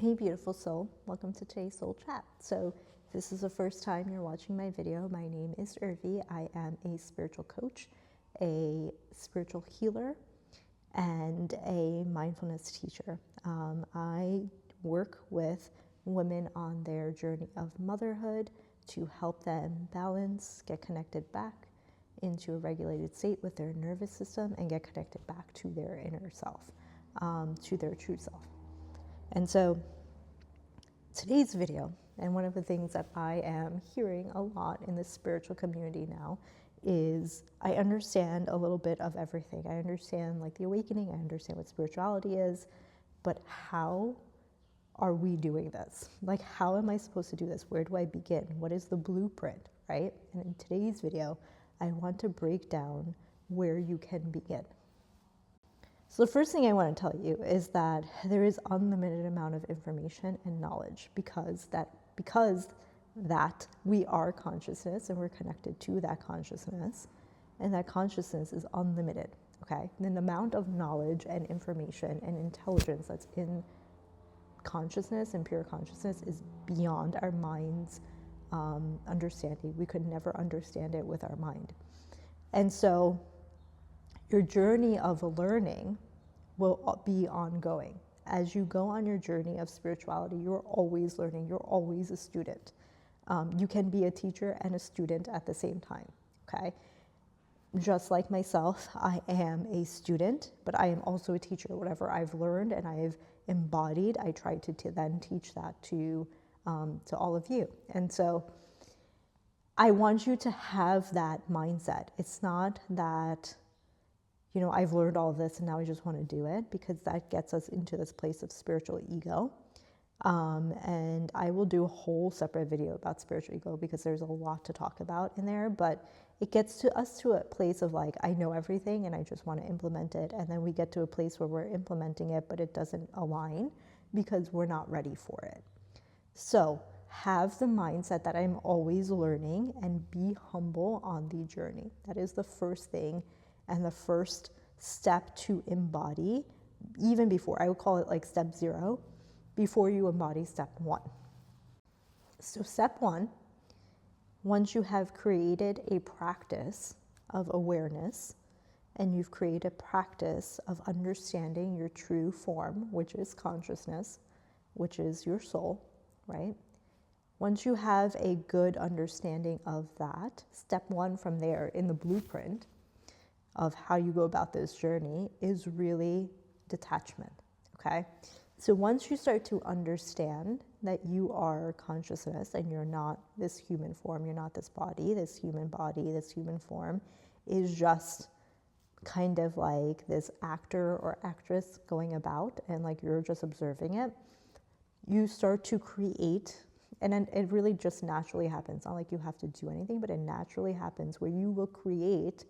Hey beautiful soul, welcome to today's soul chat. So if this is the first time you're watching my video, my name is Urvi. I am a spiritual coach, a spiritual healer, and a mindfulness teacher. I work with women on their journey of motherhood to help them balance, get connected back into a regulated state with their nervous system and get connected back to their inner self, to their true self. And so today's video, and one of the things that I am hearing a lot in the spiritual community now, is I understand a little bit of everything. I understand like the awakening, I understand what spirituality is, but how are we doing this? Like, how am I supposed to do this? Where do I begin? What is the blueprint, right? And in today's video, I want to break down where you can begin. So the first thing I want to tell you is that there is unlimited amount of information and knowledge because that we are consciousness and we're connected to that consciousness, and that consciousness is unlimited, okay? And then the amount of knowledge and information and intelligence that's in consciousness and pure consciousness is beyond our mind's understanding. We could never understand it with our mind. And so your journey of learning will be ongoing. As you go on your journey of spirituality, you're always learning, you're always a student. You can be a teacher and a student at the same time, okay? Just like myself, I am a student, but I am also a teacher. Whatever I've learned and I've embodied, I try to then teach that to all of you. And so I want you to have that mindset. It's not that, I've learned all this and now I just want to do it, because that gets us into this place of spiritual ego. And I will do a whole separate video about spiritual ego because there's a lot to talk about in there, but it gets to us to a place of like, I know everything and I just want to implement it. And then we get to a place where we're implementing it, but it doesn't align because we're not ready for it. So have the mindset that I'm always learning and be humble on the journey. That is the first thing and the first step to embody, even before, I would call it like step 0, before you embody step 1. So step 1, once you have created a practice of awareness and you've created a practice of understanding your true form, which is consciousness, which is your soul, right? Once you have a good understanding of that, step 1 from there in the blueprint of how you go about this journey is really detachment, okay? So once you start to understand that you are consciousness and you're not this human form, you're not this body, this human form is just kind of like this actor or actress going about and like you're just observing it, you start to create, and then it really just naturally happens. Not like you have to do anything, but it naturally happens where you will create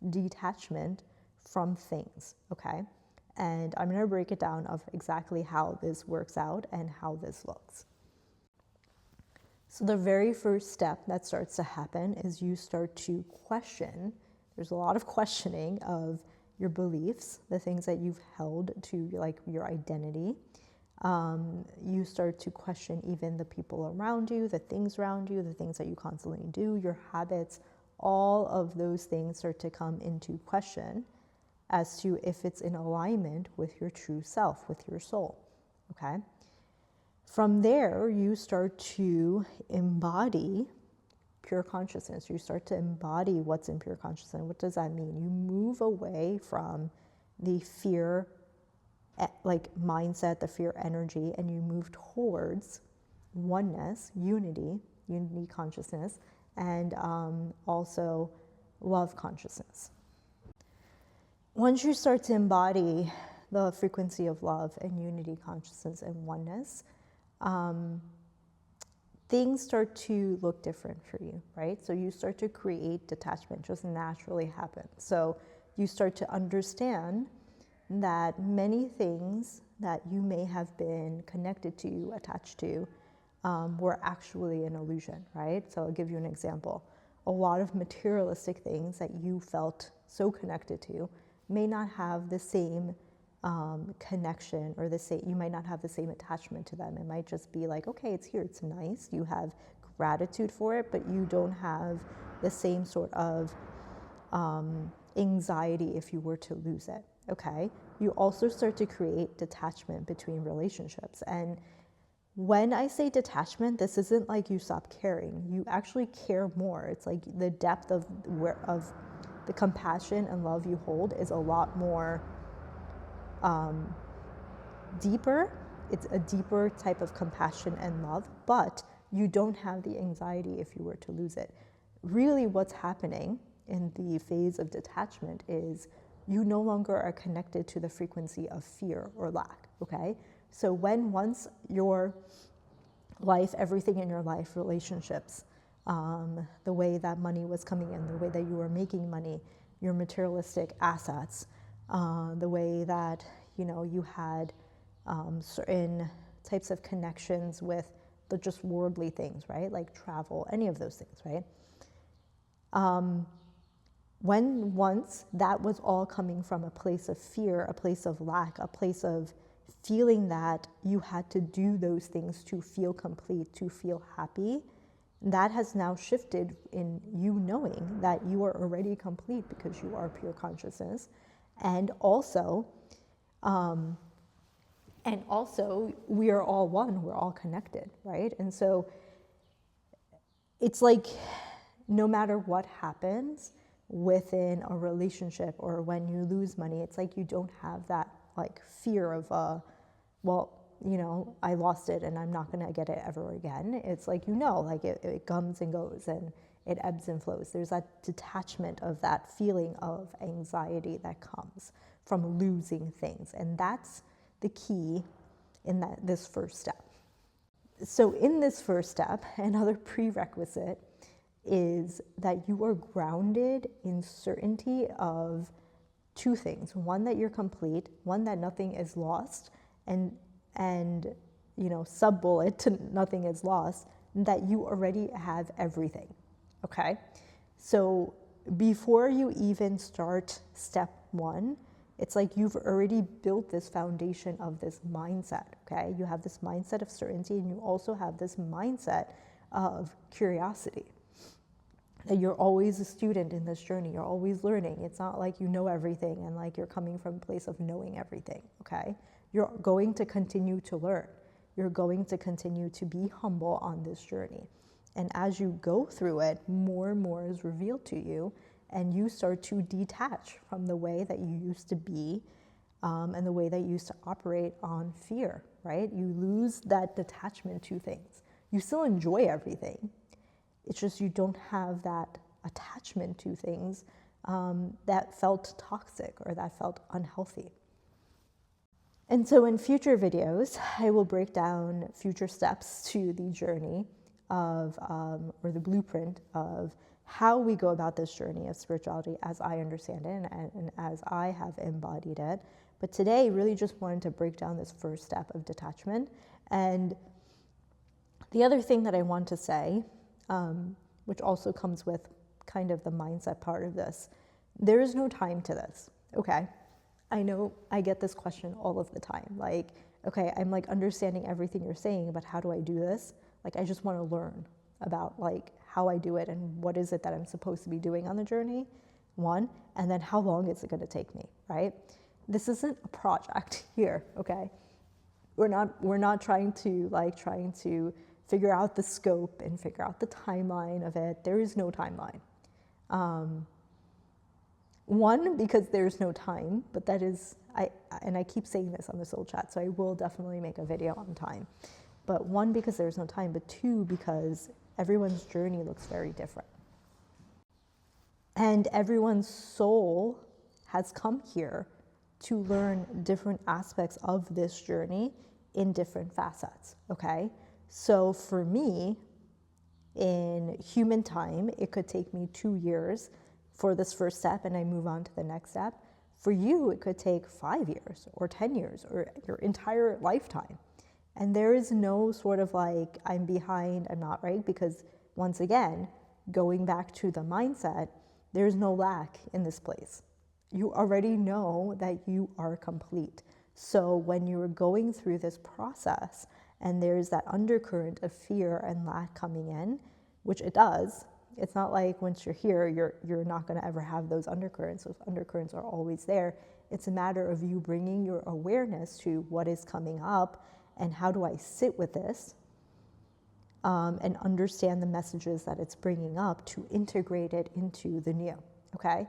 detachment from things, okay? And I'm going to break it down of exactly how this works out and how this looks. So the very first step that starts to happen is you start to question. There's a lot of questioning of your beliefs, the things that you've held to like your identity. You start to question even the people around you, the things around you, the things that you constantly do, your habits. All of those things start to come into question as to if it's in alignment with your true self, with your soul, okay? From there, you start to embody pure consciousness. You start to embody what's in pure consciousness. What does that mean? You move away from the fear like mindset, the fear energy, and you move towards oneness, unity consciousness, and also love consciousness. Once you start to embody the frequency of love and unity consciousness and oneness, things start to look different for you, right? So you start to create detachment, just naturally happens. So you start to understand that many things that you may have been connected to, attached to, were actually an illusion, right? So I'll give you an example. A lot of materialistic things that you felt so connected to may not have the same connection or you might not have the same attachment to them. It might just be like, okay, it's here, it's nice. You have gratitude for it, but you don't have the same sort of anxiety if you were to lose it, okay? You also start to create detachment between relationships. And when I say detachment, this isn't like you stop caring. You actually care more. It's like the depth of the compassion and love you hold is a lot more deeper. It's a deeper type of compassion and love, but you don't have the anxiety if you were to lose it. Really what's happening in the phase of detachment is you no longer are connected to the frequency of fear or lack, okay? So once your life, everything in your life, relationships, the way that money was coming in, the way that you were making money, your materialistic assets, the way that, you had certain types of connections with the just worldly things, right? Like travel, any of those things, right? Once that was all coming from a place of fear, a place of lack, a place of feeling that you had to do those things to feel complete, to feel happy, that has now shifted in you knowing that you are already complete because you are pure consciousness. And also we are all one, we're all connected, right? And so it's like no matter what happens within a relationship or when you lose money, it's like you don't have that like fear of, I lost it and I'm not gonna get it ever again. It's like, like it comes and goes and it ebbs and flows. There's that detachment of that feeling of anxiety that comes from losing things. And that's the key in this first step. So in this first step, another prerequisite is that you are grounded in certainty of two things. One, that you're complete, one, that nothing is lost, and sub-bullet to nothing is lost, that you already have everything, okay? So before you even start step one, it's like you've already built this foundation of this mindset, okay? You have this mindset of certainty, and you also have this mindset of curiosity. That you're always a student in this journey, you're always learning. It's not like you know everything and like you're coming from a place of knowing everything, okay? You're going to continue to learn. You're going to continue to be humble on this journey. And as you go through it, more and more is revealed to you, and you start to detach from the way that you used to be and the way that you used to operate on fear, right? You lose that detachment to things. You still enjoy everything. It's just you don't have that attachment to things that felt toxic or that felt unhealthy. And so in future videos, I will break down future steps to the journey of, or the blueprint of how we go about this journey of spirituality as I understand it and as I have embodied it. But today, really just wanted to break down this first step of detachment. And the other thing that I want to say, which also comes with kind of the mindset part of this, there is no time to this, okay? I know I get this question all of the time, like, okay, I'm like understanding everything you're saying, but how do I do this? Like, I just want to learn about like how I do it and what is it that I'm supposed to be doing on the journey, one, and then how long is it going to take me, right? This isn't a project here, okay? We're not trying to figure out the scope and figure out the timeline of it. There is no timeline. One, because there's no time, but that is, I keep saying this on the soul chat, so I will definitely make a video on time. But one, because there's no time, but two, because everyone's journey looks very different. And everyone's soul has come here to learn different aspects of this journey in different facets, okay? So for me, in human time, it could take me 2 years for this first step and I move on to the next step. For you, it could take 5 years or 10 years or your entire lifetime. And there is no sort of like, I'm behind, I'm not, right? Because once again, going back to the mindset, there's no lack in this place. You already know that you are complete. So when you're going through this process and there's that undercurrent of fear and lack coming in, which it does, it's not like once you're here, you're not going to ever have those undercurrents. Those undercurrents are always there. It's a matter of you bringing your awareness to what is coming up and how do I sit with this, and understand the messages that it's bringing up to integrate it into the new, okay?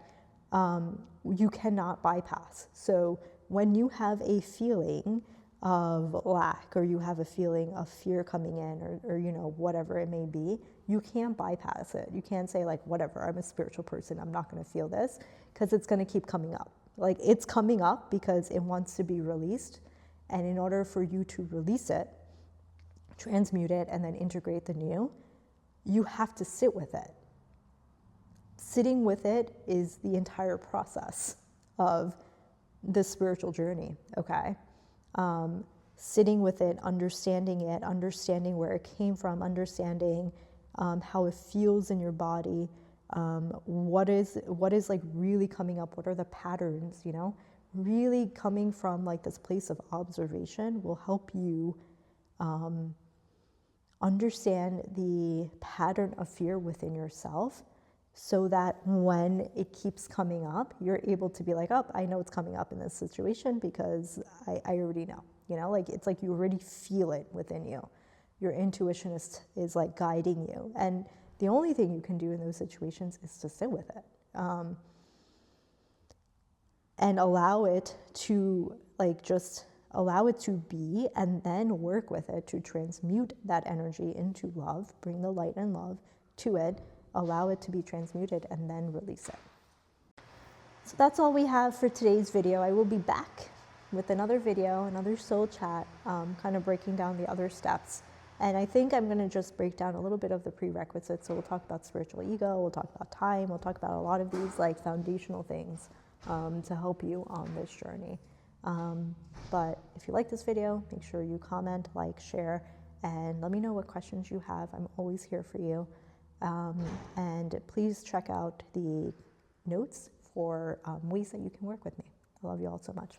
You cannot bypass. So when you have a feeling of lack, or you have a feeling of fear coming in, or you know, whatever it may be, you can't bypass it. You can't say like, whatever, I'm a spiritual person, I'm not going to feel this, because it's going to keep coming up. Like, it's coming up because it wants to be released, and in order for you to release it, transmute it, and then integrate the new, you have to sit with it. Sitting with it is the entire process of the spiritual journey, okay? Sitting with it, understanding where it came from, understanding how it feels in your body, what is like really coming up, what are the patterns, you know? Really coming from like this place of observation will help you understand the pattern of fear within yourself, so that when it keeps coming up, you're able to be like, oh, I know it's coming up in this situation because I already know, you know, like it's like you already feel it within you. Your intuition is like guiding you. And the only thing you can do in those situations is to sit with it, and allow it to like just allow it to be, and then work with it to transmute that energy into love, bring the light and love to it, allow it to be transmuted, and then release it. So that's all we have for today's video. I will be back with another video, another soul chat, kind of breaking down the other steps. And I think I'm going to just break down a little bit of the prerequisites. So we'll talk about spiritual ego, we'll talk about time, we'll talk about a lot of these like foundational things to help you on this journey. But if you like this video, make sure you comment, like, share, and let me know what questions you have. I'm always here for you. And please check out the notes for ways that you can work with me. I love you all so much.